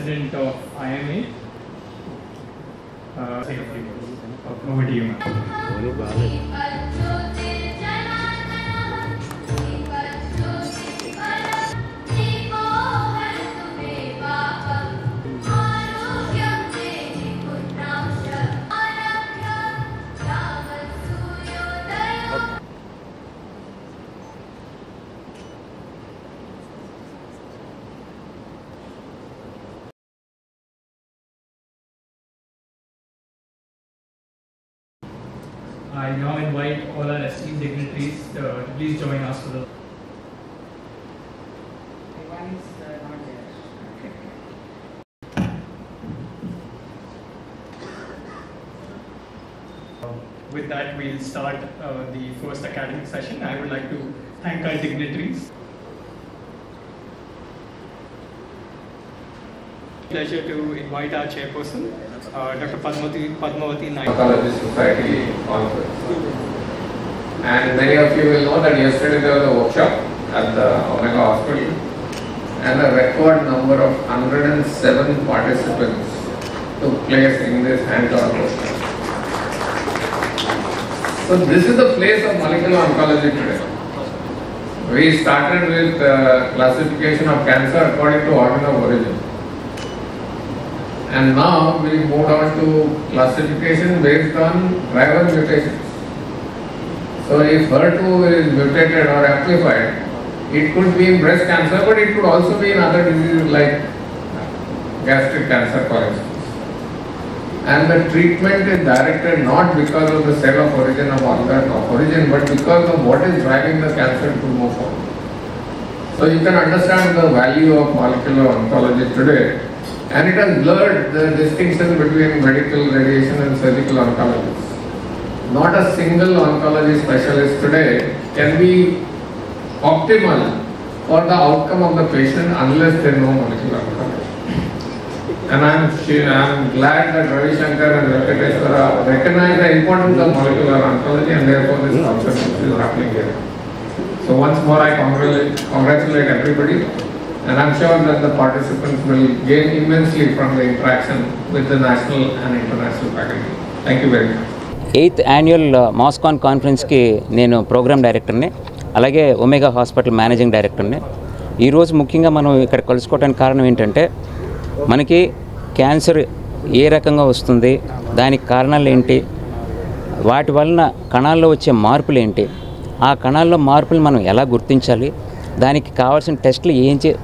President of IMA. Over to you, ma'am. I now invite all our esteemed dignitaries to please join us for the. One is not there. With that, we'll start the first academic session. I would like to thank our dignitaries. Pleasure to invite our chairperson, Dr. Padmavati Naik. Oncology Society Conference. And many of you will know that yesterday there was a workshop at the Omega Hospital and a record number of 107 participants took place in this hands-on workshop. So this is the place of molecular oncology today. We started with classification of cancer according to origin of origin. And now we moved on to classification based on driver mutations. So if HER2 is mutated or amplified, it could be in breast cancer, but it could also be in other diseases like gastric cancer, for instance. And the treatment is directed not because of the cell of origin of origin, but because of what is driving the cancer to move forward. So you can understand the value of molecular oncology today. And it has blurred the distinction between medical, radiation and surgical oncologists. Not a single oncology specialist today can be optimal for the outcome of the patient unless they know molecular oncology. And I'm glad that Ravi Shankar and Venkateswara recognize the importance of molecular oncology and therefore this conference is happening here. So once more I congratulate everybody. And I'm sure that the participants will gain immensely from the interaction with the national and international faculty. Thank you very much. 8th annual MOSCON conference ki nenu program director ni alage Omega Hospital managing director ni ee roju mukyanga manam ikkada kalusukovadaniki karanam entante manaki cancer ఏ రకంగా వస్తుంది దానికి కారణాలు ఏంటి వాటి వలన కణాల్లో వచ్చే మార్పులు ఏంటి ఆ కణాల్లో మార్పులు మనం ఎలా గుర్తించాలి దానికి కావాల్సిన టెస్టులు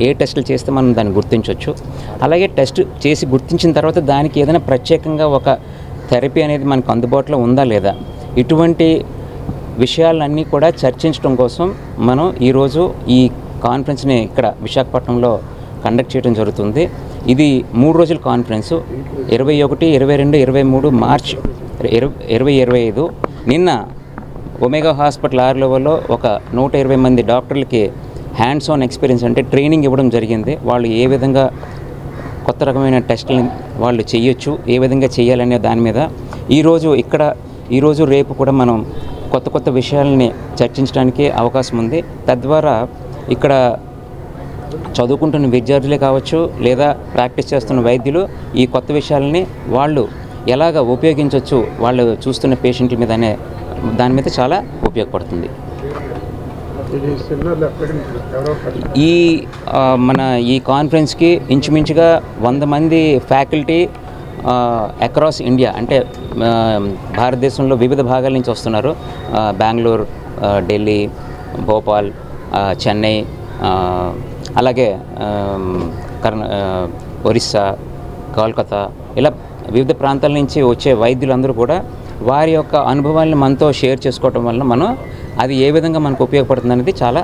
ఏ టెస్టులు చేస్తే మనం దాన్ని గుర్తించవచ్చు అలాగే టెస్ట్ చేసి గుర్తించిన తర్వాత దానికి ఏదైనా ప్రత్యేకంగా ఒక థెరపీ అనేది మనకు అందుబాటులో ఉందా లేదా ఇటువంటి విషయాలన్నీ కూడా చర్చించడం కోసం మనం ఈరోజు ఈ కాన్ఫరెన్స్ని ఇక్కడ విశాఖపట్నంలో కండక్ట్ చేయడం జరుగుతుంది ఇది 3 రోజుల కాన్ఫరెన్స్ 21, 22, 23 మార్చ్ 2025 నిన్న ఒమేగా హాస్పిటల్ ఆర్ లెవెల్లో ఒక 120 మంది డాక్టర్లకి హ్యాండ్స్ ఆన్ ఎక్స్పీరియన్స్ అంటే ట్రైనింగ్ ఇవ్వడం జరిగింది వాళ్ళు ఏ విధంగా కొత్త రకమైన టెస్టులను వాళ్ళు చేయొచ్చు ఏ విధంగా చేయాలనే దాని మీద ఈరోజు రేపు కూడా మనం కొత్త విషయాలని చర్చించడానికి అవకాశం ఉంది తద్వారా ఇక్కడ చదువుకుంటున్న విద్యార్థులే కావచ్చు లేదా ప్రాక్టీస్ చేస్తున్న వైద్యులు ఈ కొత్త విషయాలని వాళ్ళు ఎలాగ ఉపయోగించవచ్చు వాళ్ళు చూస్తున్న పేషెంట్ల మీద అనే దాని మీద చాలా ఉపయోగపడుతుంది మన ఈ కాన్ఫరెన్స్కి ఇంచుమించుగా 100 మంది ఫ్యాకల్టీ అక్రాస్ ఇండియా అంటే భారతదేశంలో వివిధ భాగాల నుంచి వస్తున్నారు బెంగళూరు ఢిల్లీ భోపాల్ చెన్నై అలాగే ఒరిస్సా కోల్కతా ఇలా వివిధ ప్రాంతాల నుంచి వచ్చే వైద్యులందరూ కూడా వారి యొక్క అనుభవాలను మనతో షేర్ చేసుకోవడం వల్ల మనం అది ఏ విధంగా మనకు ఉపయోగపడుతుంది అనేది చాలా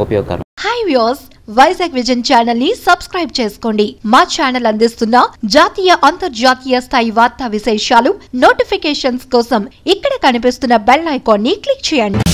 ఉపయోగకరం. Hi viewers, Vizag vision channel ని సబ్స్క్రైబ్ చేసుకోండి. మా ఛానల్ అందిస్తున్న జాతీయ అంతర్జాతీయ స్థాయి వార్తా విశేషాలు నోటిఫికేషన్స్ కోసం ఇక్కడ కనిపిస్తున్న బెల్ ఐకాన్ ని క్లిక్ చేయండి.